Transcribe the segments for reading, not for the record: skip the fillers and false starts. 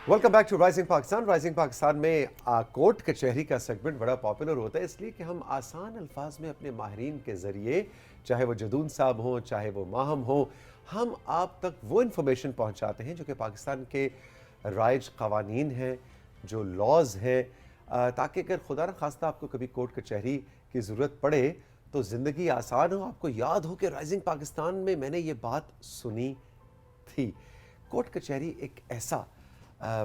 Welcome back to rising Pakistan. Rising Pakistan में court कचहरी का सेगमेंट बड़ा पॉपुलर होता है इसलिए कि हम आसान अल्फाज में अपने माहिरीन के ज़रिए, चाहे वो जदून साहब हों चाहे वो माहम हों, हम आप तक वो इन्फॉर्मेशन पहुंचाते हैं जो कि पाकिस्तान के राइज क़वानीन हैं, जो लॉज हैं, ताकि अगर खुदा न खास्ता आपको कभी कोर्ट कचहरी की ज़रूरत पड़े तो ज़िंदगी आसान हो। आपको याद हो कि राइजिंग पाकिस्तान में मैंने ये बात सुनी थी। कोर्ट कचहरी एक ऐसा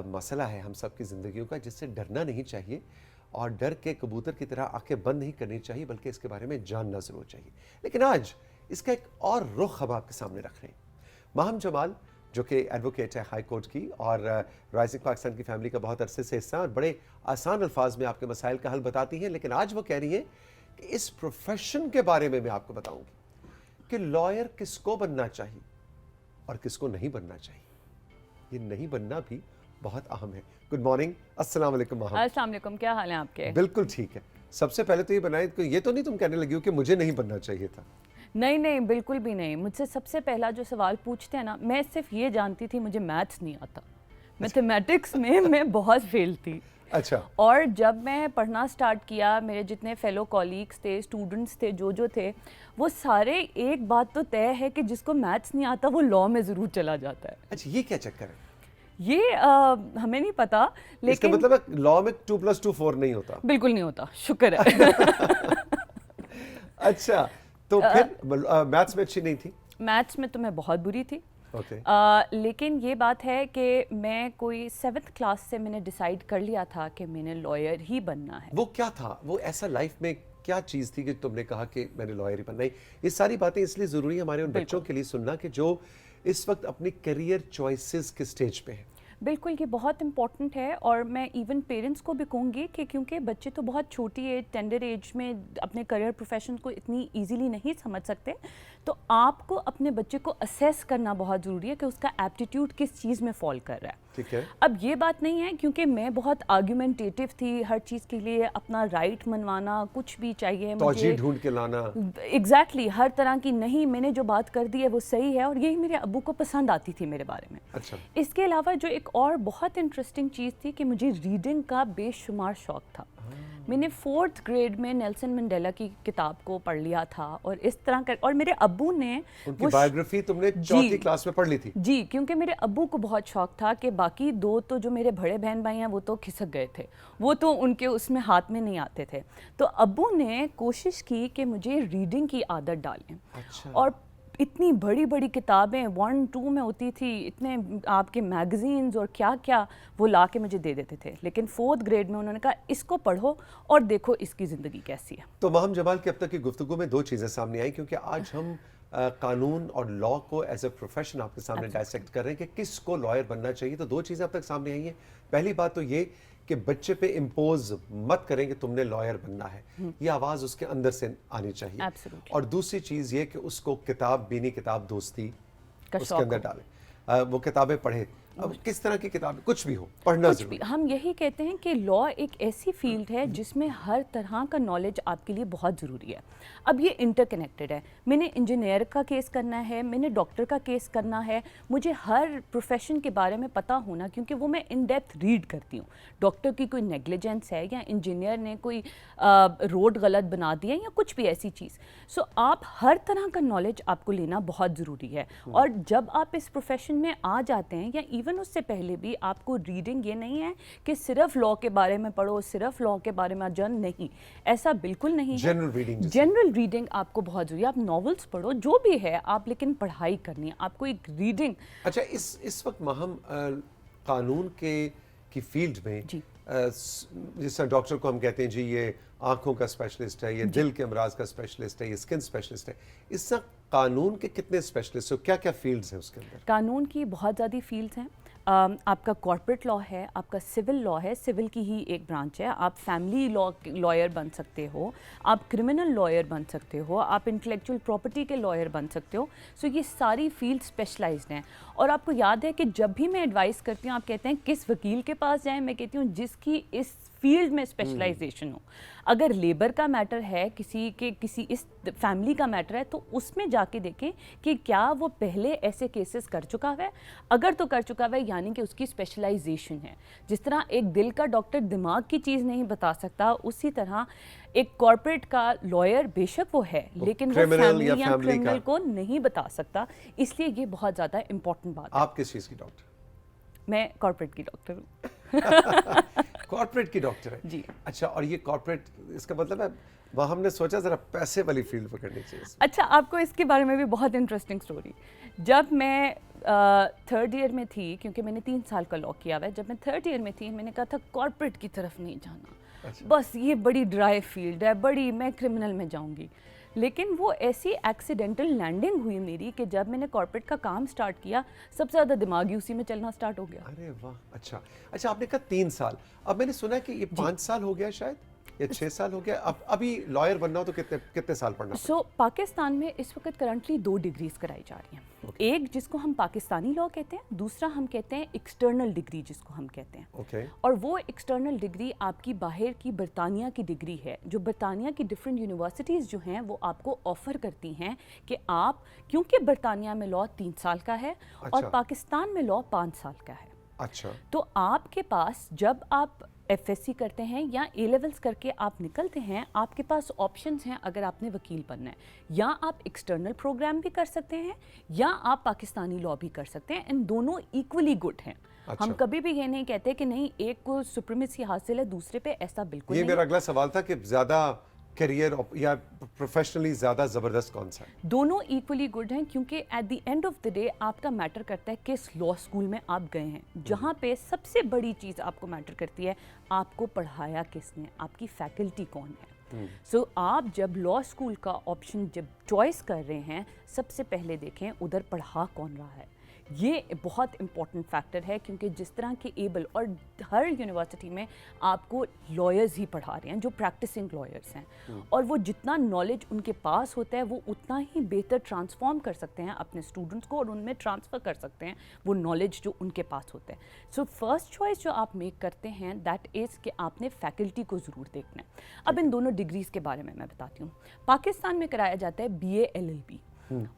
मसला है हम सब की ज़िंदगियों का जिससे डरना नहीं चाहिए और डर के कबूतर की तरह आंखें बंद नहीं करनी चाहिए, बल्कि इसके बारे में जानना ज़रूर चाहिए। लेकिन आज इसका एक और रुख हम आपके सामने रख रहे हैं। माहम जमाल जो कि एडवोकेट है हाई कोर्ट की और राइजिंग पाकिस्तान की फैमिली का बहुत अरसे से हिस्सा, और बड़े आसान अल्फाज में आपके मसाइल का हल बताती हैं। लेकिन आज वो कह रही हैं कि इस प्रोफेशन के बारे में मैं आपको बताऊंगी कि लॉयर किसको बनना चाहिए और किसको नहीं बनना चाहिए। ये नहीं बनना भी बहुत अहम है। गुड मॉर्निंग, अस्सलाम वालेकुम माहम। अस्सलाम वालेकुम, क्या हाल है आपके? बिल्कुल ठीक है। सबसे पहले तो ये बनाए, ये तो नहीं तुम कहने लगी हो कि मुझे नहीं बनना चाहिए था? नहीं नहीं, बिल्कुल भी नहीं। मुझसे सबसे पहला जो सवाल पूछते हैं ना, मैं सिर्फ ये जानती थी मुझे मैथ्स नहीं आता। मैथमेटिक्स में मैं बहुत फेल थी। अच्छा। और जब मैं पढ़ना स्टार्ट किया, मेरे जितने फेलो कॉलीग्स थे, स्टूडेंट्स थे, जो थे, वो सारे, एक बात तो तय है कि जिसको मैथ्स नहीं आता वो लॉ में ज़रूर चला जाता है। अच्छा, ये क्या चक्कर है? ये हमें नहीं पता, लेकिन इसका मतलब लॉ में 2 + 2 4 नहीं होता? बिल्कुल नहीं होता, शुक्र है। अच्छा, तो फिर मैथ्स में अच्छी नहीं थी? मैथ्स में तो मैं बहुत बुरी थी। Okay. लेकिन ये बात है कि मैं कोई 7th क्लास से मैंने डिसाइड कर लिया था कि मैंने लॉयर ही बनना है। वो क्या था? वो ऐसा लाइफ में क्या चीज़ थी कि तुमने कहा कि मैंने लॉयर ही बनना है? ये सारी बातें इसलिए ज़रूरी है हमारे उन बच्चों के लिए सुनना कि जो इस वक्त अपनी करियर चॉइसेस के स्टेज पे हैं। बिल्कुल, ये बहुत इंपॉर्टेंट है। और मैं इवन पेरेंट्स को भी कहूँगी कि क्योंकि बच्चे तो बहुत छोटी एज, टेंडर एज में अपने करियर प्रोफेशन को इतनी इजीली नहीं समझ सकते, तो आपको अपने बच्चे को असेस करना बहुत ज़रूरी है कि उसका एप्टीट्यूड किस चीज़ में फॉल कर रहा है। ठीक है। अब ये बात नहीं है क्योंकि मैं बहुत आर्ग्यूमेंटेटिव थी, हर चीज़ के लिए अपना राइट मनवाना, कुछ भी चाहिए मुझे ढूंढ के लाना, एग्जैक्टली हर तरह की, नहीं मैंने जो बात कर दी है वो सही है, और यही मेरे अब्बू को पसंद आती थी मेरे बारे में। अच्छा। इसके अलावा जो एक और बहुत इंटरेस्टिंग चीज़ थी कि मुझे रीडिंग का बेशुमार शौक था। मैंने 4th ग्रेड में नेल्सन मंडेला की किताब को पढ़ लिया था, और इस तरह कर, और मेरे अब्बू ने उनकी बायोग्राफी तुमने 4th क्लास में पढ़ ली थी? जी, क्योंकि मेरे अब्बू को बहुत शौक था कि बाकी 2 तो जो मेरे बड़े बहन भाई हैं वो तो खिसक गए थे, वो तो उनके उसमें हाथ में नहीं आते थे, तो अब्बू ने कोशिश की कि मुझे रीडिंग की आदत डालें। अच्छा। और इतनी बड़ी बड़ी किताबें 1, 2 में होती थी, इतने आपके मैगजीन्स और क्या क्या वो ला के मुझे दे देते थे। लेकिन 4th ग्रेड में उन्होंने कहा इसको पढ़ो और देखो इसकी ज़िंदगी कैसी है। तो माहम जमाल की अब तक की गुफ्तगू में 2 चीज़ें सामने आई, क्योंकि आज हम कानून और लॉ को एज ए प्रोफेशन आपके सामने डायसेक्ट कर रहे हैं कि किसको लॉयर बनना चाहिए। तो 2 चीज़ें अब तक सामने आई हैं। पहली बात तो ये कि बच्चे पे इम्पोज मत करें कि तुमने लॉयर बनना है, ये आवाज़ उसके अंदर से आनी चाहिए। Absolutely. और दूसरी चीज़ ये कि उसको किताब बीनी, किताब दोस्ती उसके अंदर हो। डालें, वो किताबें पढ़े। अब किस तरह की किताब, कुछ भी हो, पढ़ना कुछ जरूरी। भी, हम यही कहते हैं कि लॉ एक ऐसी फील्ड है जिसमें हर तरह का नॉलेज आपके लिए बहुत ज़रूरी है। अब ये इंटरकनेक्टेड है, मैंने इंजीनियर का केस करना है, मैंने डॉक्टर का केस करना है, मुझे हर प्रोफेशन के बारे में पता होना, क्योंकि वो मैं इन डेप्थ रीड करती हूँ। डॉक्टर की कोई नेग्लिजेंस है या इंजीनियर ने कोई रोड गलत बना दिया या कुछ भी ऐसी चीज़, सो आप हर तरह का नॉलेज आपको लेना बहुत ज़रूरी है। और जब आप इस प्रोफेशन में आ जाते हैं, या इवन उससे पहले भी, आपको रीडिंग ये नहीं है कि सिर्फ लॉ के बारे में पढ़ो, सिर्फ लॉ के बारे में जान, नहीं, ऐसा बिल्कुल नहीं है। जनरल रीडिंग आपको बहुत जरूरी है। आप नॉवेल्स पढ़ो, जो भी है आप, लेकिन पढ़ाई करनी है आपको, एक रीडिंग। अच्छा, इस वक्त माहम कानून की फील्ड में जिस डॉक्टर को हम कहते हैं जी ये आंखों का स्पेशलिस्ट है, ये दिल के अमराज का स्पेशलिस्ट है, ये स्किन स्पेशलिस्ट है, इस कानून के कितने स्पेशलिस्ट हो, क्या क्या फील्ड्स हैं उसके अंदर? कानून की बहुत ज़्यादा फील्ड्स हैं। आपका कॉर्पोरेट लॉ है, आपका सिविल लॉ है, सिविल की ही एक ब्रांच है, आप फैमिली लॉ लॉयर बन सकते हो, आप क्रिमिनल लॉयर बन सकते हो, आप इंटेलेक्चुअल प्रॉपर्टी के लॉयर बन सकते हो। सो ये सारी फील्ड स्पेशलाइज्ड हैं। और आपको याद है कि जब भी मैं एडवाइस करती हूँ, आप कहते हैं किस वकील के पास जाएं, मैं कहती हूँ जिसकी इस फील्ड में स्पेशलाइजेशन हो। अगर लेबर का मैटर है, किसी इस फैमिली का मैटर है, तो उसमें जाके देखें कि क्या वो पहले ऐसे केसेस कर चुका है। अगर तो कर चुका है, یعنی کہ اس کی اسپیشلائزیشن ہے. جس طرح ایک دل کا ڈاکٹر دماغ کی چیز نہیں بتا سکتا, اسی طرح ایک کارپوریٹ کا لائر بے شک وہ ہے لیکن وہ فیملی یا کرمنل کو نہیں بتا سکتا, اس لیے یہ بہت زیادہ امپورٹنٹ بات ہے. آپ کس چیز کی ڈاکٹر؟ میں کارپوریٹ کی ڈاکٹر ہوں. کارپوریٹ کی ڈاکٹر ہے جی. اچھا, اور یہ کارپوریٹ اس کا مطلب ہے وہ ہم نے سوچا ذرا پیسے والی فیلڈ پکڑنی چاہیے. اچھا, آپ کو اس کے بارے میں بھی بہت انٹرسٹنگ سٹوری. جب میں 3rd ایئر میں تھی, کیونکہ میں نے 3 سال کا لا کیا ہوا ہے, جب میں 3rd ایئر میں تھی میں نے کہا تھا کارپوریٹ کی طرف نہیں جانا, بس یہ بڑی ڈرائی فیلڈ ہے, بڑی میں کرمنل میں جاؤں گی. لیکن وہ ایسی ایکسیڈنٹل لینڈنگ ہوئی میری کہ جب میں نے کارپوریٹ کا کام سٹارٹ کیا, سب سے زیادہ دماغی اسی میں چلنا سٹارٹ ہو گیا. ارے واہ, اچھا اچھا, آپ نے کہا 3 سال, اب میں نے سنا ہے کہ یہ 5 سال ہو گیا شاید یا 6 سال ہو گیا. ابھی لائر بننا ہو تو کتنے سال پڑھنا؟ سو پاکستان میں اس وقت کرنٹلی 2 ڈگریز کرائی جا رہی ہیں. ایک جس کو ہم پاکستانی لا کہتے ہیں, دوسرا ہم کہتے ہیں ایکسٹرنل ڈگری جس کو ہم کہتے ہیں. اور وہ ایکسٹرنل ڈگری آپ کی باہر کی برطانیہ کی ڈگری ہے, جو برطانیہ کی ڈفرینٹ یونیورسٹیز جو ہیں وہ آپ کو آفر کرتی ہیں کہ آپ, کیونکہ برطانیہ میں لا 3 سال کا ہے اور پاکستان میں لا 5 سال کا ہے. اچھا, تو آپ کے پاس جب آپ ایف ایس سی کرتے ہیں یا اے لیولز کر کے آپ نکلتے ہیں, آپ کے پاس آپشنز ہیں. اگر آپ نے وکیل بننا ہے, یا آپ ایکسٹرنل پروگرام بھی کر سکتے ہیں یا آپ پاکستانی لا بھی کر سکتے ہیں. ان دونوں ایکولی گڈ ہیں. ہم کبھی بھی یہ نہیں کہتے کہ نہیں ایک کو سپریمیسی حاصل ہے دوسرے پہ, ایسا بالکل نہیں. یہ میرا اگلا سوال تھا کہ زیادہ کیریئر یا پروفیشنلی زیادہ زبردست کون سا ہے؟ دونوں ایکولی گڈ ہیں, کیونکہ at the end of the day آپ کا میٹر کرتا ہے کس لا اسکول میں آپ گئے ہیں, جہاں پہ سب سے بڑی چیز آپ کو میٹر کرتی ہے آپ کو پڑھایا کس نے, آپ کی فیکلٹی کون ہے. سو آپ جب لا اسکول کا آپشن جب چوائس کر رہے ہیں, سب سے پہلے دیکھیں ادھر پڑھا کون رہا ہے. یہ بہت امپورٹنٹ فیکٹر ہے, کیونکہ جس طرح کے ایبل, اور ہر یونیورسٹی میں آپ کو لائرز ہی پڑھا رہے ہیں جو پریکٹسنگ لائرز ہیں, اور وہ جتنا نالج ان کے پاس ہوتا ہے وہ اتنا ہی بہتر ٹرانسفارم کر سکتے ہیں اپنے اسٹوڈنٹس کو, اور ان میں ٹرانسفر کر سکتے ہیں وہ نالج جو ان کے پاس ہوتا ہے. سو فرسٹ چوائس جو آپ میک کرتے ہیں دیٹ از کہ آپ نے فیکلٹی کو ضرور دیکھنا ہے. اب ان دونوں ڈگریز کے بارے میں بتاتی ہوں. پاکستان میں کرایا جاتا ہے B A L L B,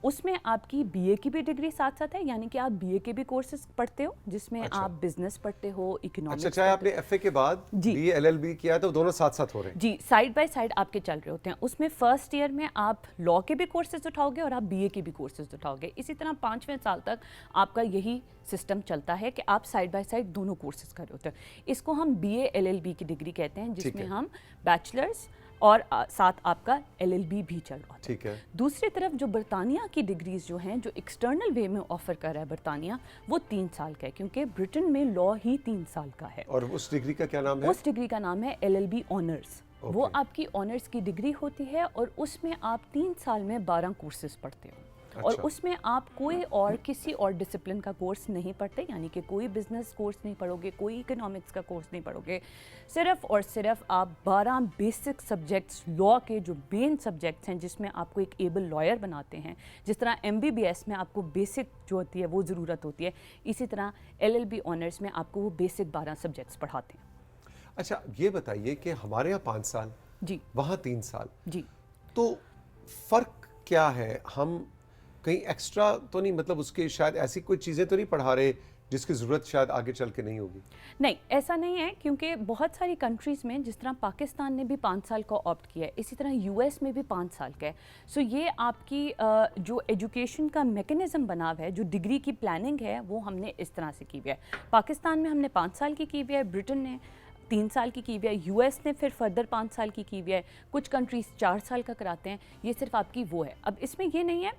اس میں آپ کی بی اے کی بھی ڈگری ساتھ ساتھ ہے, یعنی کہ آپ بی اے کے بھی کورسز پڑھتے ہو جس میں آپ بزنس پڑھتے ہو, اکنامکس. اچھا, چاہے آپ نے ایف اے کے بعد B A L L B کیا تو دونوں ساتھ ساتھ ہو رہے ہیں؟ جی, سائڈ بائی سائڈ آپ کے چل رہے ہوتے ہیں. اس میں فرسٹ ایئر میں آپ لا کے بھی کورسز اٹھاؤ گے اور آپ بی اے کے بھی کورسز اٹھاؤ گے. اسی طرح 5ویں سال تک آپ کا یہی سسٹم چلتا ہے کہ آپ سائڈ بائی سائڈ دونوں کورسز کر رہے ہوتے ہیں. اس کو ہم B A L L B کی ڈگری کہتے ہیں, جس میں ہم بیچلرز اور ساتھ آپ کا ایل ایل بی بھی چل رہا ہے. دوسری طرف جو برطانیہ کی ڈگریز جو ہیں, جو ایکسٹرنل وے میں آفر کر رہا ہے برطانیہ, وہ 3 سال کا ہے, کیونکہ برٹن میں لا ہی 3 سال کا ہے. اور اس ڈگری کا کیا نام ہے؟ اس ڈگری کا نام ہے ایل ایل بی آنرز. وہ آپ کی آنرز کی ڈگری ہوتی ہے, اور اس میں آپ 3 سال میں 12 کورسز پڑھتے ہو, اور اس میں آپ کوئی اور کسی اور ڈسپلن کا کورس نہیں پڑھتے, یعنی کہ کوئی بزنس کورس نہیں پڑھو گے, کوئی اکنامکس کا کورس نہیں پڑھو گے. صرف اور صرف آپ 12 بیسک سبجیکٹس لا کے جو مین سبجیکٹس ہیں جس میں آپ کو ایک ایبل لائر بناتے ہیں. جس طرح ایم بی بی ایس میں آپ کو بیسک جو ہوتی ہے وہ ضرورت ہوتی ہے, اسی طرح ایل ایل بی آنرز میں آپ کو وہ بیسک 12 سبجیکٹس پڑھاتے ہیں. اچھا, یہ بتائیے کہ ہمارے یہاں 5 سال, جی, وہاں 3 سال, جی, تو فرق کیا ہے؟ ہم کہیں ایکسٹرا تو نہیں, مطلب اس کے شاید ایسی کوئی چیزیں تو نہیں پڑھا رہے جس کی ضرورت شاید آگے چل کے نہیں ہوگی؟ نہیں, ایسا نہیں ہے, کیونکہ بہت ساری کنٹریز میں جس طرح پاکستان نے بھی 5 سال کا آپٹ کیا ہے, اسی طرح یو ایس میں بھی 5 سال کا ہے. سو یہ آپ کی جو ایجوکیشن کا میکنزم بنا ہوا ہے, جو ڈگری کی پلاننگ ہے, وہ ہم نے اس طرح سے کی ہوئی ہے. پاکستان میں ہم نے 5 سال کی ہوئی ہے, برٹن نے 3 سال کی ہوئی ہے, یو ایس نے پھر فردر 5 سال کی ہوئی ہے, کچھ کنٹریز 4 سال کا کراتے ہیں. یہ صرف آپ کی وہ ہے. اب اس میں یہ نہیں ہے,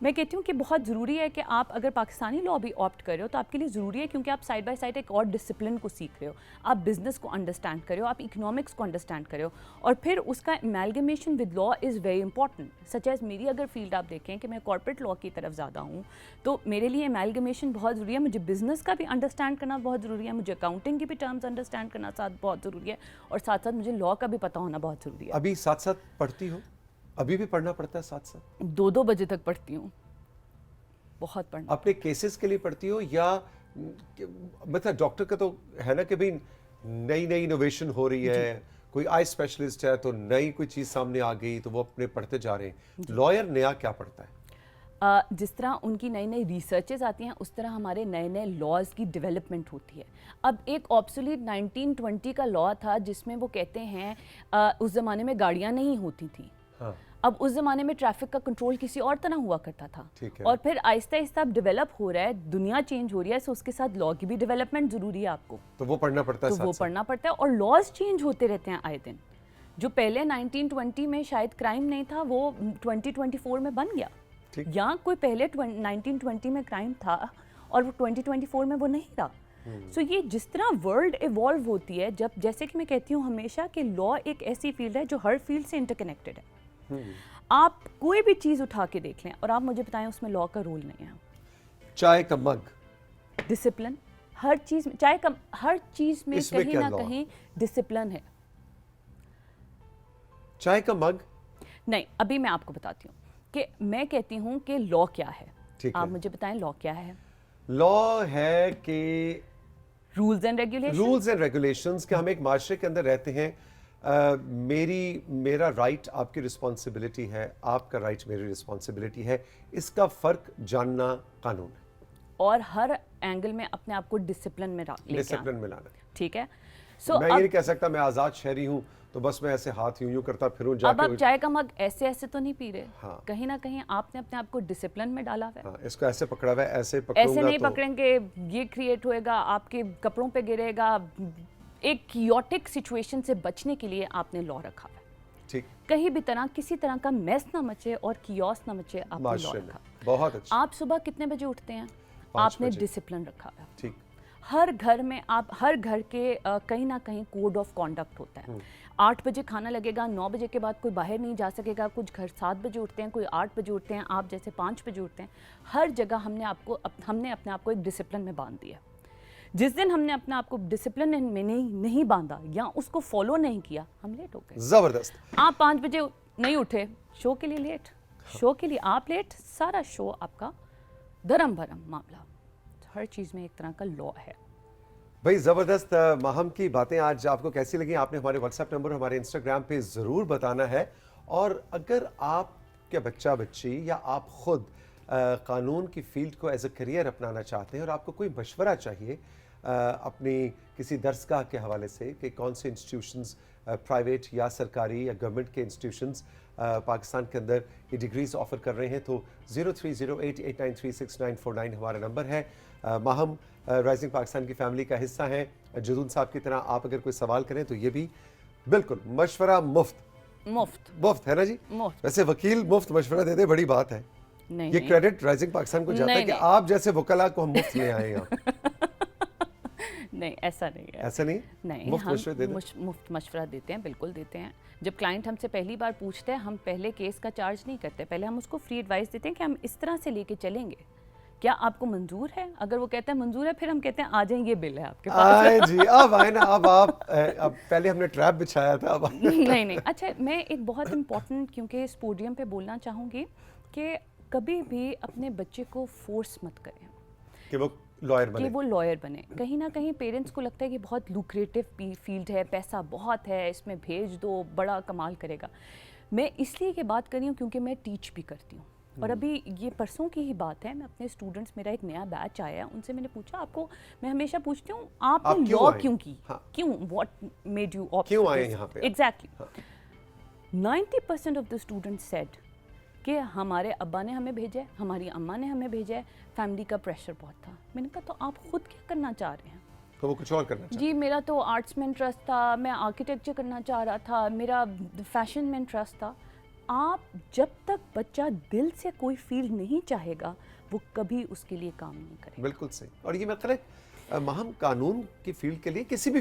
میں کہتی ہوں کہ بہت ضروری ہے کہ آپ اگر پاکستانی لا بھی آپٹ کر رہے ہو تو آپ کے لیے ضروری ہے, کیونکہ آپ سائڈ بائی سائڈ ایک اور ڈسپلن کو سیکھ رہے ہو, آپ بزنس کو انڈرسٹینڈ کر رہے ہو, آپ اکنامکس کو انڈرسٹینڈ کر رہے ہو, اور پھر اس کا amalgamation with law is very important. Such as میری اگر فیلڈ آپ دیکھیں کہ میں کارپوریٹ لا کی طرف زیادہ ہوں, تو میرے لیے امیلگمیشن بہت ضروری ہے. مجھے بزنس کا بھی انڈرسٹینڈ کرنا بہت ضروری ہے, مجھے اکاؤنٹنگ کی بھی ٹرمز انڈرسٹینڈ کرنا ساتھ بہت ضروری ہے, اور ساتھ ساتھ مجھے لا کا بھی پتہ ہونا بہت ضروری ہے. ابھی ساتھ ساتھ پڑھتی ہو؟ ابھی بھی پڑھنا پڑتا ہے ساتھ ساتھ؟ 2 بجے تک پڑھتی ہوں, بہت پڑھنا. اپنے کیسز کے لیے پڑھتی ہو یا مطلب ڈاکٹر کا تو ہے نا کہ بھئی نئی انوویشن ہو رہی ہے, کوئی آئی اسپیشلسٹ ہے تو نئی کوئی چیز سامنے آ گئی تو وہ اپنے پڑھتے جا رہے ہیں. لائر نیا کیا پڑھتا ہے؟ जिस तरह उनकी नई नई रिसर्चेस आती हैं उस तरह हमारे नए नए लॉज की डेवलपमेंट होती है. अब एक ऑब्सोलीट 1920 का लॉ था जिसमें वो कहते हैं उस ज़माने में गाड़ियाँ नहीं होती थी. हाँ. अब उस ज़माने में ट्रैफिक का कंट्रोल किसी और तरह हुआ करता था. और फिर आहिस्ता आहिस्ता अब डेवलप हो रहा है, दुनिया चेंज हो रही है, सो उसके साथ लॉ की भी डेवलपमेंट ज़रूरी है आपको. तो वो पढ़ना पड़ता है. तो वो पढ़ना पड़ता है और लॉज चेंज होते रहते हैं आए दिन. जो पहले 1920 में शायद क्राइम नहीं था वो 2024 में बन गया. या कोई पहले 1920 में क्राइम था और वो 2024 में वो नहीं रहा. सो ये जिस तरह वर्ल्ड इवॉल्व होती है, जब जैसे कि मैं कहती हूँ हमेशा कि लॉ एक ऐसी फील्ड है जो हर फील्ड से इंटरकनेक्टेड है. आप कोई भी चीज़ उठा के देख लें और आप मुझे बताएं उसमें लॉ का रोल नहीं है. चाय का मग, डिसिप्लिन, हर चीज़ में, चाय का हर चीज़ में कहीं ना कहीं डिसिप्लिन है. चाय का मग नहीं, अभी मैं आपको बताती हूँ कि मैं कहती हूँ कि लॉ क्या है. आप मुझे बताएं लॉ क्या है. लॉ है कि रूल्स एंड रेगुलेशंस कि हम एक माशरे के अंदर रहते हैं. मेरा राइट आपकी रिस्पॉन्सिबिलिटी है, आपका राइट मेरी रिस्पॉन्सिबिलिटी है. इसका फ़र्क जानना कानून है. और हर एंगल में अपने आप को डिसिप्लिन में लाना. ठीक है. मैं ये नहीं कह सकता मैं आज़ाद शहरी हूँ तो बस मैं ऐसे हाथ यूं करता फिरूं जाके. अब आप चाय का मग ऐसे ऐसे तो नहीं पी रहे. हाँ. कहीं ना कहीं आपने अपने आप को डिसिप्लिन में डाला है. हाँ, इसको ऐसे पकड़ा हुआ है, ऐसे पकड़ूंगा ऐसे नहीं तो पकड़ेंगे, ये क्रिएट होएगा, आपके कपड़ों पे गिरेगा. एक कियोटिक सिचुएशन से बचने के लिए आपने लॉ रखा है. ठीक. कहीं भी तरह किसी तरह का मैस ना मचे और कियोस ना मचे, आपने लॉ रखा. बहुत अच्छा. आप सुबह कितने बजे उठते हैं? आपने डिसिप्लिन रखा है. ठीक. हर घर में हर घर के कहीं ना कहीं कोड ऑफ कॉन्डक्ट होता है. 8 बजे खाना लगेगा, 9 बजे के बाद कोई बाहर नहीं जा सकेगा. कुछ घर 7 बजे उठते हैं, कोई 8 बजे उठते हैं, आप जैसे 5 बजे उठते हैं. हर जगह हमने अपने आप को एक डिसिप्लिन में बांध दिया. जिस दिन हमने अपने आप को डिसिप्लिन में नहीं बांधा या उसको फॉलो नहीं किया, हम लेट हो गए. जबरदस्त. आप 5 बजे नहीं उठे, शो के लिए लेट, शो के लिए आप लेट, सारा शो आपका धर्म भरम मामला. हर चीज़ में एक तरह का लॉ है. भाई ज़बरदस्त. माहम की बातें आज आपको कैसी लगी? आपने हमारे व्हाट्सएप नंबर हमारे इंस्टाग्राम पे ज़रूर बताना है. और अगर आपके बच्चा बच्ची या आप खुद कानून की फील्ड को एज अ करियर अपनाना चाहते हैं और आपको कोई मशवरा चाहिए अपनी किसी दरसगाह के हवाले से कि कौन से इंस्टीट्यूशंस प्राइवेट या सरकारी या गवर्नमेंट के इंस्टीट्यूशंस पाकिस्तान के अंदर ये डिग्रीज ऑफर कर रहे हैं, तो 0308893649 हमारा नंबर है. माहम राइजिंग पाकिस्तान की फैमिली का हिस्सा हैं. जदून साहब की तरह आप अगर कोई सवाल करें तो ये भी बिल्कुल मशवरा मुफ्त है ना जी. वैसे वकील मुफ्त मशवरा दे दे, बड़ी बात है. नहीं, ये क्रेडिट राइजिंग पाकिस्तान को जाता है कि आप जैसे वकला को हम मुफ्त ले आए यहाँ. नहीं, ऐसा नहीं है. ऐसा नहीं. मुफ्त मशवरा देते हैं, बिल्कुल देते हैं. जब क्लाइंट हमसे पहली बार पूछते हैं, हम पहले केस का चार्ज नहीं करते. पहले हम उसको फ्री एडवाइस देते हैं कि हम इस तरह से लेके चलेंगे, क्या आपको मंजूर है? अगर वो कहते हैं मंजूर है, फिर हम कहते हैं आ जाए, ये बिल है आपके पास. आए जी, अब आए ना. अब पहले हमने ट्रैप बिछाया था. अब नहीं. अच्छा, मैं एक बहुत इंपॉर्टेंट, क्योंकि इस पोडियम पे बोलना चाहूँगी कि कभी भी अपने बच्चे को फोर्स मत करें कि वो लॉयर बने. कहीं ना कहीं पेरेंट्स को लगता है कि बहुत लुक्रेटिव फील्ड है, पैसा बहुत है, इसमें भेज दो, बड़ा कमाल करेगा. मैं इसलिए ये बात कर रही हूँ क्योंकि मैं टीच भी करती हूँ. और अभी ये परसों की ही बात है, मैं अपने स्टूडेंट्स, मेरा एक नया बैच आया है, उनसे मैंने पूछा, आपको, मैं हमेशा पूछती हूँ, आपने लॉ क्यों की? क्यों? What made you opt? क्यों आए यहाँ पे? Exactly. 90% of the students said कि हमारे अब्बा ने हमें भेजा है, हमारी अम्मा ने हमें भेजा है, फैमिली का प्रेशर बहुत था. मैंने कहा तो आप खुद क्या करना चाह रहे हैं? तो वो कुछ और करना चाहते? जी, मेरा तो आर्ट्स में इंटरेस्ट था, मैं आर्किटेक्चर करना चाह रहा था, मेरा फैशन में इंटरेस्ट था. आप जब तक बच्चा दिल से कोई फील्ड नहीं चाहेगा, वो कभी उसके लिए काम नहीं करेगा. बिल्कुल सही. और ये मतलब माहम कानून की फील्ड के लिए, किसी भी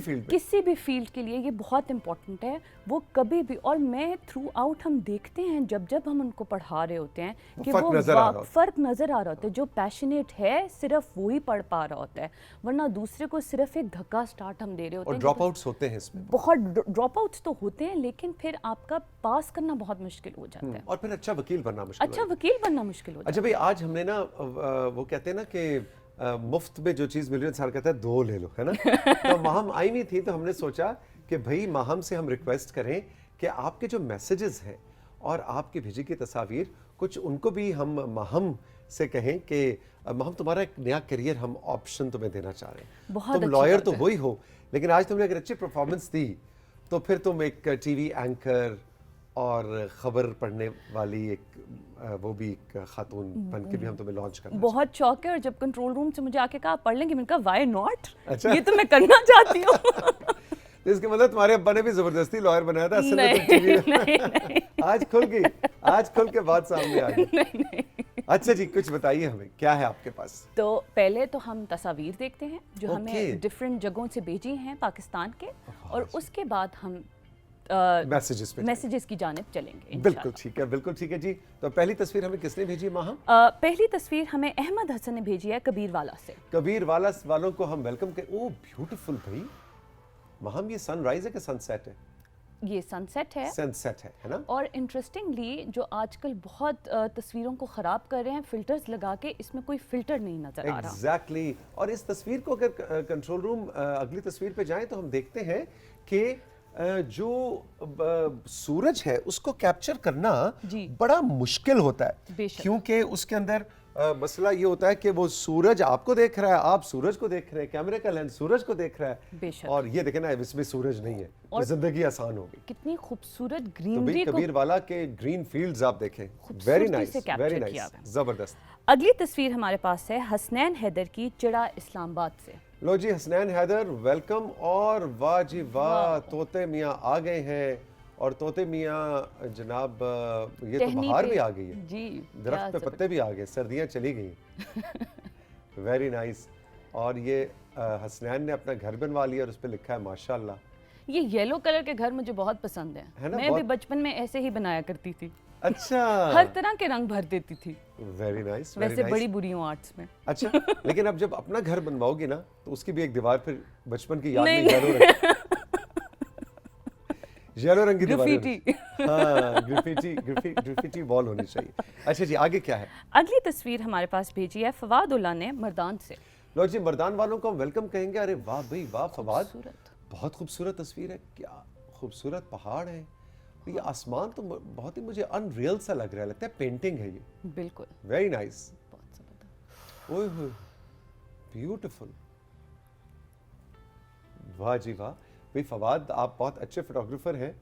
फील्ड के लिए ये बहुत इंपॉर्टेंट है. वो कभी भी, और मैं थ्रू आउट हम देखते हैं जब हम उनको पढ़ा रहे होते हैं कि वो फ़र्क नज़र आ रहा होता है. जो पैशनेट है सिर्फ वही पढ़ पा रहा होता है, वरना दूसरे को सिर्फ एक धक्का स्टार्ट हम दे रहे होते हैं. और ड्रॉप आउट्स होते हैं इसमें, बहुत ड्रॉप आउट्स तो होते हैं, लेकिन फिर आपका पास करना बहुत मुश्किल हो जाता है. और फिर अच्छा वकील बनना मुश्किल हो जाता है. अच्छा भाई, आज हमने ना वो कहते हैं ना कि मुफ्त में जो चीज़ मिल रही है इंसान कहता है 2 ले लो, है ना. तो माहम आई हुई थी, तो हमने सोचा कि भाई माहम से हम रिक्वेस्ट करें कि आपके जो मैसेजेस हैं और आपकी भेजी की तस्वीर कुछ उनको भी हम माहम से कहें कि माहम तुम्हारा एक नया करियर हम ऑप्शन तुम्हें देना चाह रहे हैं। बहुत तुम अच्छी लॉयर बात तो है। वही हो, लेकिन आज तुमने अगर अच्छी परफॉर्मेंस दी तो फिर तुम एक टीवी एंकर और खबर पढ़ने वाली एक वो भी एक खातून बन के भी हम तुम्हें लॉन्च करना बहुत शौक है, और जब कंट्रोल रूम से मुझे आके कहा पढ़ लेंगे, मैंने कहा वाई नॉट, अच्छा। ये तो मैं करना चाहती हूँ। तो इसके मतलब तुम्हारे अब्बा ने भी जबरदस्ती लॉयर बनाया था, असल में तुम नहीं, टीवी नहीं, आज खुल के बात सामने आ गई। नहीं। अच्छा जी, कुछ बताइए हमें क्या है आपके पास। तो पहले तो हम तस्वीर देखते हैं जो Okay. हमें डिफरेंट जगहों से भेजी हैं पाकिस्तान के, और उसके बाद हम मैसेजेस पे मैसेजेस की जानिब चलेंगे बिल्कुल ठीक है, बिल्कुल ठीक है जी। तो पहली तस्वीर हमें किसने भेजी माहम? पहली तस्वीर हमें अहमद हसन ने भेजी है कबीर वाला से। कबीर वाला वालों को हम वेलकम करें। ओह ब्यूटीफुल भाई माहम, ये सनराइज है कि सनसेट है? ये सनसेट है। सनसेट है ना? और इंटरेस्टिंगली जो आजकल बहुत तस्वीरों को ख़राब कर रहे हैं फिल्टर्स लगा के, इसमें कोई फिल्टर नहीं नज़र आ रहा। एग्जैक्टली। और इस तस्वीर को अगर कंट्रोल रूम अगली तस्वीर पे जाएं तो हम देखते हैं कि जो सूरज है उसको कैप्चर करना जी। बड़ा मुश्किल होता है, बेशक। क्योंकि उसके अंदर मसला ये होता है कि वो सूरज आपको देख रहा है, आप सूरज को देख रहे हैं, कैमरे का लेंस सूरज को देख रहा है, बेशक। और ये देखें ना इसमें सूरज नहीं है तो जिंदगी आसान होगी। कितनी खूबसूरत तो भाई ग्रीनरी को कबीर वाला के ग्रीन फील्ड्स आप देखें, खूबसूरती वेरी से नाइस, capture वेरी किया नाइस, हुआ है। जबरदस्त। अगली तस्वीर हमारे पास है हसनैन हैदर की चिड़ा इस्लामाबाद से। लो जी हसनैन हैदर वेलकम। और वाह जी वाह, तोते मियाँ आ गए हैं, और तोते मियाँ जनाब ये तो टहनी बाहर पे- भी आ गई है, जी, दरख्त पे क्या पत्ते भी आ गए, सर्दियाँ चली गई। Very nice. और ये हसनैन ने अपना घर बनवा लिया और उस पर लिखा है माशाल्लाह। ये येलो कलर के घर मुझे बहुत पसंद है है ना, मैं भी बहुत- बचपन में ऐसे ही बनाया करती थी, अच्छा, हर तरह के रंग भर देती थी, वेरी नाइस, वैसे बड़ी बुरी हूँ आर्ट्स में। अच्छा, लेकिन अब जब अपना घर बनवाओगी ना तो उसकी भी एक दीवार फिर बचपन की याद में नहीं। येलो रंग की दीवार ग्राफिटी। हाँ, ग्राफिटी वॉल होनी चाहिए। अच्छा जी, आगे क्या है? अगली तस्वीर हमारे पास भेजी है फवाद उल्ला ने मर्दान से। लो जी, मर्दान वालों को हम वेलकम कहेंगे। अरे वाह भाई वाह फवाद, खूबसूरत। बहुत खूबसूरत तस्वीर है, क्या खूबसूरत पहाड़ है, ये आसमान तो बहुत ही मुझे अनरियल सा लग रहा है, लगता है पेंटिंग है ये। बिल्कुल, वेरी नाइस, बहुत जबरदस्त। ओए होए, ब्यूटीफुल, वाह जी वाह। भाई फवाद आप बहुत अच्छे फोटोग्राफर हैं,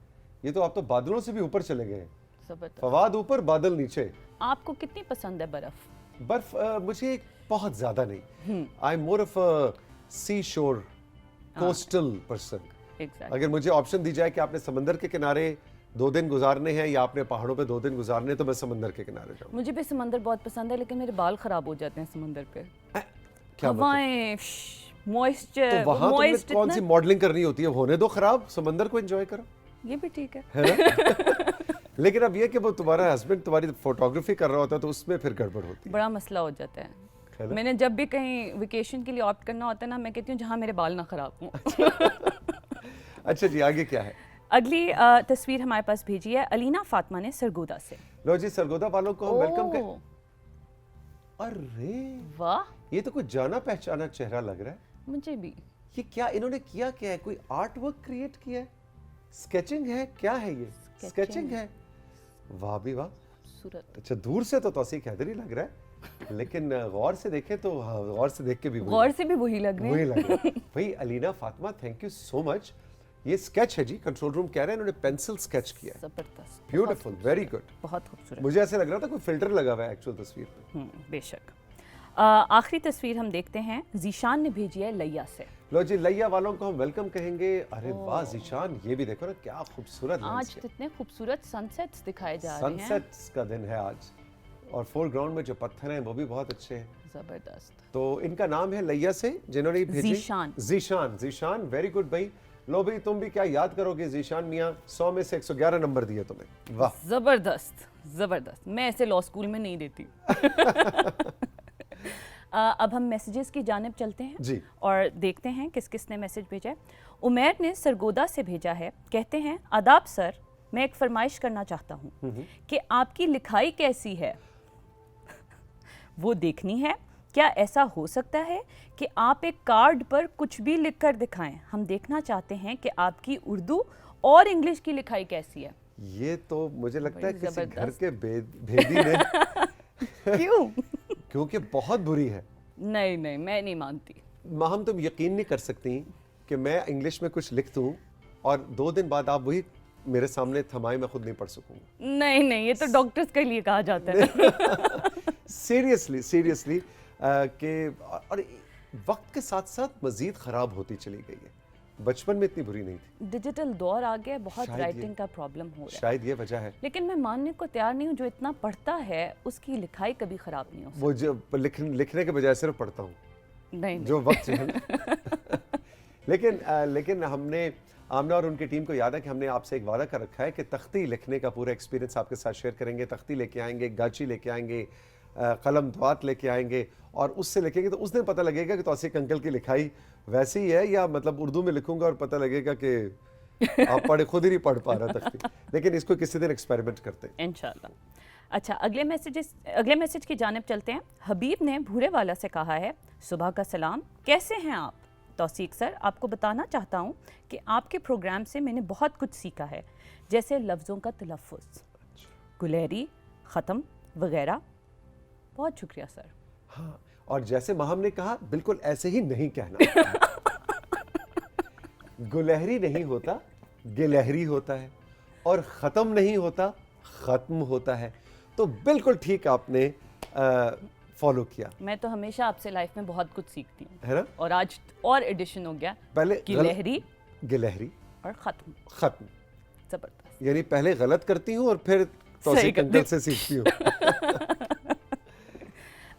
ये तो आप तो बादलों से भी ऊपर चले गए हैं। जबरदस्त। फवाद ऊपर बादल नीचे। आपको कितनी पसंद है बर्फ? बर्फ मुझे बहुत ज्यादा नहीं, I am more of a सी शोर कोस्टल पर्सन। एग्जैक्टली। अगर मुझे ऑप्शन दी जाए कि आपने समंदर के किनारे 2 दिन गुजारने हैं या आपने पहाड़ों पे 2 दिन गुजारने हैं, तो मैं समंदर के किनारे जाऊंगा। मुझे भी समंदर बहुत पसंद है, लेकिन मेरे बाल खराब हो जाते हैं समंदर पे। क्या मतलब? हवाएं, मॉइस्चर, तो वहां तुमने कौन सी मॉडलिंग करनी होती है? होने दो खराब, समंदर को एंजॉय करो, ये भी ठीक है। है ना? लेकिन अब ये कि वो तुम्हारा हस्बैंड तुम्हारी फोटोग्राफी कर रहा होता है तो उसमें फिर गड़बड़ होती है। बड़ा मसला हो जाता है। ना? मैंने जब भी कहीं वेकेशन के लिए ऑप्ट करना होता है ना, मैं कहती हूँ जहाँ मेरे बाल ना खराब हों। अच्छा जी, आगे क्या है? अगली तस्वीर हमारे पास भेजी है अलीना फातिमा ने सरगोदा से। लो जी, सरगोदा वालों को हम वेलकम ओह, करें। अरे वाह, ये तो कुछ जाना पहचाना चेहरा लग रहा है। मुझे भी। ये क्या इन्होंने किया, क्या है? कोई आर्ट वर्क क्रिएट किया है, स्केचिंग है, क्या है ये? स्केचिंग है, वाह भी वाह। सूरत। अच्छा, दूर से तो तौसीक हैदरी लग रहा है, लेकिन गौर से देखें तो हाँ, गौर से देख के भी गौर से भी वही लग रहे वही हैं। लग रहा है। भाई Alina Fatima, thank you so much. ये स्केच है जी, कंट्रोल रूम कह रहे हैं इन्होंने पेंसिल स्केच किया है। जबरदस्त, ब्यूटीफुल, वेरी गुड। बहुत खूबसूरत। मुझे ऐसे लग रहा था कोई फिल्टर लगा हुआ है एक्चुअल तस्वीर पे। बेशक। आखिरी तस्वीर हम देखते हैं, जीशान ने भेजी है लैया से। लो जी, लैया वालों को हम वेलकम कहेंगे। अरे वाह जीशान, ये भी देखो ना क्या खूबसूरत आज कितने खूबसूरत सनसेट्स दिखाए जा रहे हैं। सनसेट्स का दिन है आज, और फोरग्राउंड में जो पत्थर हैं वो भी बहुत अच्छे हैं। जबरदस्त। तो इनका नाम है लैया से, जिन्होंने भेजी जीशान। जीशान, जीशान, वेरी गुड भाई। लो भाई, तुम भी क्या याद करोगे जीशान मियाँ, 100 में से 111 नंबर दिए तुम्हें, वाह। जबरदस्त, जबरदस्त। मैं ऐसे लॉ स्कूल में नहीं देती। अब हम मैसेजेस की जानिब चलते हैं जी। और देखते हैं किस किस ने मैसेज भेजा है। उमैर ने सरगोदा से भेजा है, कहते हैं आदाब सर, मैं एक फरमाइश करना चाहता हूँ कि आपकी लिखाई कैसी है वो देखनी है। क्या ऐसा हो सकता है कि आप एक कार्ड पर कुछ भी लिख कर दिखाएं? हम देखना चाहते हैं कि आपकी उर्दू और इंग्लिश की लिखाई कैसी है। یہ تو مجھے لگتا ہے بڑی کسی گھر زبردست۔ کے بھیدی نے کیوں؟ کیونکہ بہت بری ہے. نہیں نہیں، میں نہیں مانتی. ماہم تم یقین نہیں کر سکتی کہ میں انگلش میں کچھ لکھ دوں اور 2 دن بعد آپ وہی میرے سامنے تھمائے میں خود نہیں پڑھ سکوں گا. نہیں نہیں، یہ تو ڈاکٹرز کے لیے کہا جاتا ہے. سیریسلی کہ اور وقت کے ساتھ ساتھ مزید خراب ہوتی چلی گئی ہے. بچپن میں اتنی بری نہیں تھی. ڈیجیٹل دور آ گیا، بہت شاید رائٹنگ کا پرابلم ہو رہا ہے. شاید یہ وجہ ہے. لیکن میں ماننے کو تیار نہیں ہوں، جو اتنا پڑھتا ہے اس کی لکھائی کبھی خراب نہیں ہو سکتی. وہ جو لکھنے کے بجائے صرف پڑھتا ہوں نہیں جو وقت ہے. لیکن ہم نے آمنہ اور ان کی ٹیم کو یاد ہے کہ ہم نے آپ سے ایک وعدہ کر رکھا ہے کہ تختی لکھنے کا پورا ایکسپیرینس آپ کے ساتھ شیئر کریں گے. تختی لے کے آئیں گے، گاچی لے کے آئیں گے، قلم دوات لے کے آئیں گے اور اس سے لکھیں گے تو اس دن پتہ لگے گا کہ توثیق انکل کی لکھائی ویسی ہی ہے یا مطلب اردو میں لکھوں گا اور پتہ لگے گا کہ آپ خود ہی نہیں پڑھ پا رہا تختی. لیکن اس کو کسی دن ایکسپیریمنٹ کرتے ہیں انشاءاللہ. اچھا، اگلے میسج کی جانب چلتے ہیں. حبیب نے بھورے والا سے کہا ہے، صبح کا سلام، کیسے ہیں آپ؟ توثیق سر، آپ کو بتانا چاہتا ہوں کہ آپ کے پروگرام سے میں نے بہت کچھ سیکھا ہے، جیسے لفظوں کا تلفظ، گلہری، ختم وغیرہ. بہت شکریہ سر. ہاں، اور جیسے ماہم نے کہا بالکل ایسے ہی نہیں کہنا. گلہری نہیں ہوتا، گلہری ہوتا ہے، اور ختم نہیں ہوتا، ختم ہوتا ہے. تو بالکل ٹھیک آپ نے فالو کیا. میں تو ہمیشہ آپ سے لائف میں بہت کچھ سیکھتی ہوں، ہے نا؟ اور آج اور ایڈیشن ہو گیا، پہلے گلہری اور ختم. ختم، زبردست. یعنی پہلے غلط کرتی ہوں اور پھر توثیق انکل سے سیکھتی ہوں.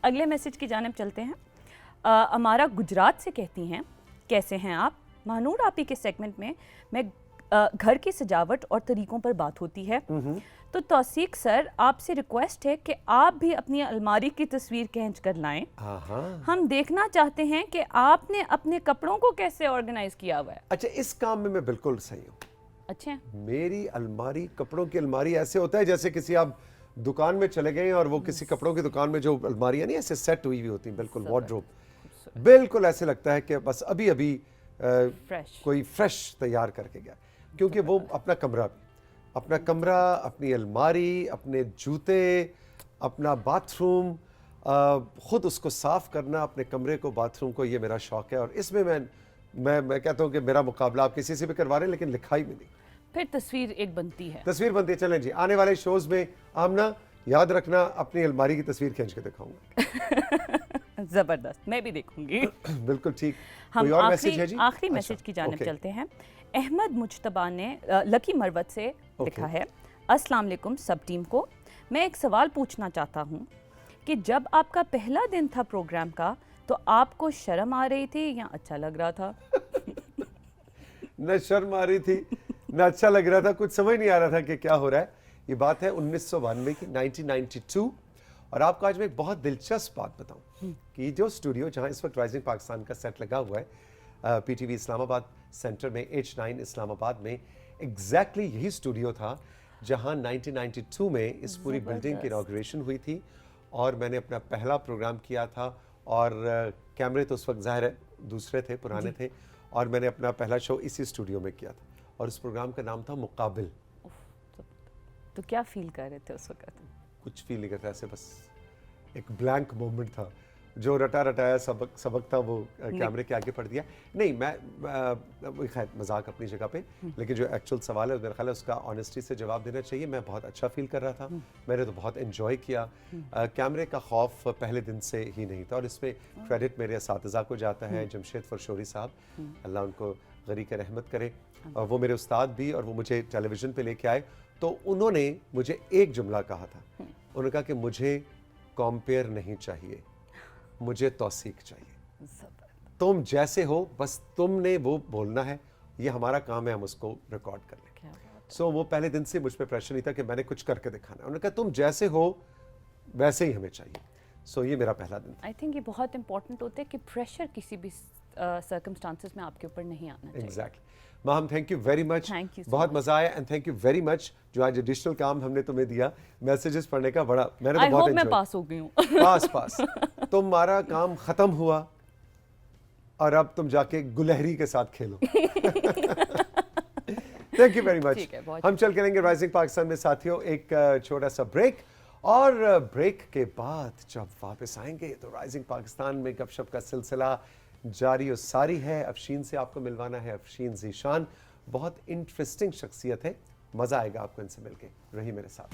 اگلے میسج کی جانب چلتے ہیں. ہمارا گجرات سے کہتی ہیں، کیسے ہیں آپ؟ مہنور آپی کے سیگمنٹ میں گھر کی سجاوٹ اور طریقوں پر بات ہوتی ہے، تو توثیق سر آپ سے ریکویسٹ ہے کہ آپ بھی اپنی الماری کی تصویر کھینچ کر لائیں. ہم دیکھنا چاہتے ہیں کہ آپ نے اپنے کپڑوں کو کیسے آرگنائز کیا ہوا ہے. اچھا، اس کام میں بالکل صحیح ہوں. اچھا، میری الماری، کپڑوں کی الماری ایسے ہوتا ہے جیسے کسی آپ دکان میں چلے گئے اور وہ کسی کپڑوں کی دکان میں جو الماریاں نہیں ایسے سیٹ ہوئی ہوتی ہیں، بالکل وارڈروب، بالکل ایسے لگتا ہے کہ بس ابھی کوئی فریش تیار کر کے گیا. کیونکہ وہ اپنا کمرہ، اپنی الماری، اپنے جوتے، اپنا باتھ روم، خود اس کو صاف کرنا، اپنے کمرے کو، باتھ روم کو، یہ میرا شوق ہے. اور اس میں میں کہتا ہوں کہ میرا مقابلہ آپ کسی سے بھی کروا رہے ہیں لیکن لکھائی میں نہیں. پھر تصویر ایک بنتی ہے. چلیں جی، آنے والے شوز میں آمنہ یاد رکھنا اپنی الماری کی تصویر کھینچ کے دکھاؤں گا. زبردست، میں بھی دیکھوں گی. بالکل ٹھیک. ہم کوئی اور میسج ہے جی؟ آخری میسج کی جانب چلتے ہیں. احمد مجتبیٰ نے لکی مروت سے لکھا ہے، السلام علیکم سب ٹیم کو. میں ایک سوال پوچھنا چاہتا ہوں کہ جب آپ کا پہلا دن تھا پروگرام کا تو آپ کو شرم آ رہی تھی یا اچھا لگ رہا تھا؟ نہ شرم آ رہی تھی نہ اچھا لگ رہا تھا، کچھ سمجھ نہیں آ رہا تھا کہ کیا ہو رہا ہے. یہ بات ہے 1992 کی، 1992. اور آپ کو آج میں ایک بہت دلچسپ بات بتاؤں کہ جو اسٹوڈیو جہاں اس وقت رائزنگ پاکستان کا سیٹ لگا ہوا ہے، پی ٹی وی اسلام آباد سینٹر میں، H9 اسلام آباد میں، ایگزیکٹلی یہی اسٹوڈیو تھا جہاں 1992 میں اس پوری بلڈنگ کی اناگوریشن ہوئی تھی اور میں نے اپنا پہلا پروگرام کیا تھا. اور کیمرے تو اس وقت ظاہر ہے دوسرے تھے، پرانے تھے، اور میں نے اپنا پہلا شو اسی اسٹوڈیو میں کیا تھا اور اس پروگرام کا نام تھا مقابل. تو کیا فیل کر رہے تھے اس وقت؟ کچھ فیل نہیں کرتا، ایسے بس ایک بلینک مومنٹ تھا، جو رٹایا سبق تھا وہ کیمرے کے آگے پڑھ دیا. نہیں، میں خیر مذاق اپنی جگہ پہ، لیکن جو ایکچوئل سوال ہے میرا خیال ہے اس کا آنیسٹی سے جواب دینا چاہیے. میں بہت اچھا فیل کر رہا تھا، میں نے تو بہت انجوائے کیا. کیمرے کا خوف پہلے دن سے ہی نہیں تھا اور اس میں کریڈٹ میرے اساتذہ کو جاتا ہے، جمشید فرشوری صاحب، اللہ ان کو غریق رحمت کرے. اور وہ میرے استاد بھی، اور وہ مجھے ٹیلی ویژن پہ لے کے آئے تو انہوں نے مجھے ایک جملہ کہا تھا. انہوں نے کہا کہ مجھے کمپیئر نہیں چاہیے، مجھے توثیق چاہیے. تم جیسے ہو بس تم نے وہ بولنا ہے، یہ ہمارا کام ہے، ہم اس کو ریکارڈ کر لیں. سو وہ پہلے دن سے مجھ پہ پریشر نہیں تھا کہ میں نے کچھ کر کے دکھانا ہے. انہوں نے کہا تم جیسے ہو ویسے ہی ہمیں چاہیے. سو یہ میرا پہلا دن تھا. آئی تھنک یہ بہت امپورٹنٹ ہوتا ہے کہ پریشر کسی بھی سرکمسٹانسز میں آپ کے اوپر نہیں آنا چاہیے. Exactly. Maham thank you very much, بہت مزہ آیا. And thank you very much جو آج ایڈیشنل کام ہم نے تمہیں دیا، میسیجز پڑھنے کا، بڑا میں نے تو بہت میں پاس ہو گئی ہوں. پاس تمہارا کام ختم ہوا اور اب تم جا کے گلہری کے ساتھ کھیلو. Thank you very much. ठीक है, बहुत हम चल करेंगे राइजिंग पाकिस्तान में साथियों एक छोटा सा ब्रेक, और ब्रेक के बाद जब वापस आएंगे तो राइजिंग पाकिस्तान में गपशप का सिलसिला जारी और सारी है। अफशीन से आपको मिलवाना है, अफशीन ज़ीशान बहुत इंटरेस्टिंग शख्सियत है, मज़ा आएगा आपको इनसे मिलके, रही मेरे साथ।